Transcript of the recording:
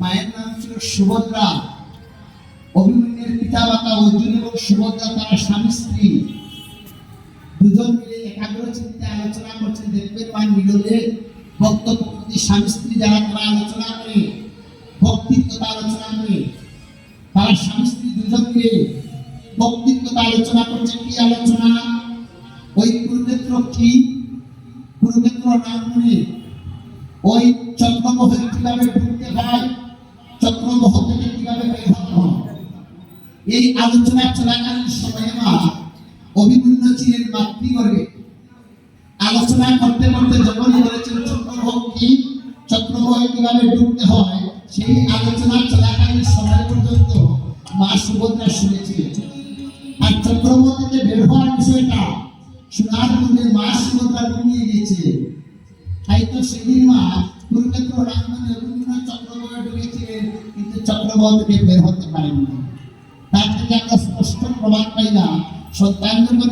মায়ের নাম ছিল সুভদ্রা। অভিমন্যুর পিতামাতা অর্জুন এবং সুভদ্রা তারা স্বামী স্ত্রী দুজন মিলে একাগ্র চিন্তে আলোচনা করছেন। দেখবেন মা নীরবে ভক্ত প্রকৃতি স্বামী স্ত্রী যারা তারা আলোচনা করে, ভক্তিত্বতা আলোচনা করে, তারা স্বামী স্ত্রী দুজন মিলে ভক্তিত্বতা আলোচনা করছে। কি আলোচনা? ওই কুরুক্ষেত্র কি, কুরুক্ষেত্র নাম মনে ওই চক্রবহে কিভাবে ঢুকতে হয়, চক্রবহ থেকে কিভাবে বের হতে হয়, এই আলোচনা চলাকালীন সময়ে মা অভিমন্যু ছিলেন মাতৃগর্ভে। আলোচনা করতে করতে যখনই বলেছেন চক্রবহ কি, চক্রবহে কিভাবে ঢুকতে হয়, সেই আলোচনা চলাকালীন সময় পর্যন্ত মা সুভদ্রা শুনেছিলেন। আর চক্রবহ থেকে বের হওয়ার বিষয়টা শোনার মধ্যে মা সুভদ্রা ঘুমিয়ে গেছে। তাই তো সেদিন মা কুরুক্ষেত্র রাজধানী অভিমন্যু চক্রবহে ঢুকেছিলেন, কিন্তু চক্রবহ থেকে বের হতে পারেননি। তার থেকে আমরা স্পষ্ট প্রমাণ পাই না সন্তান যখন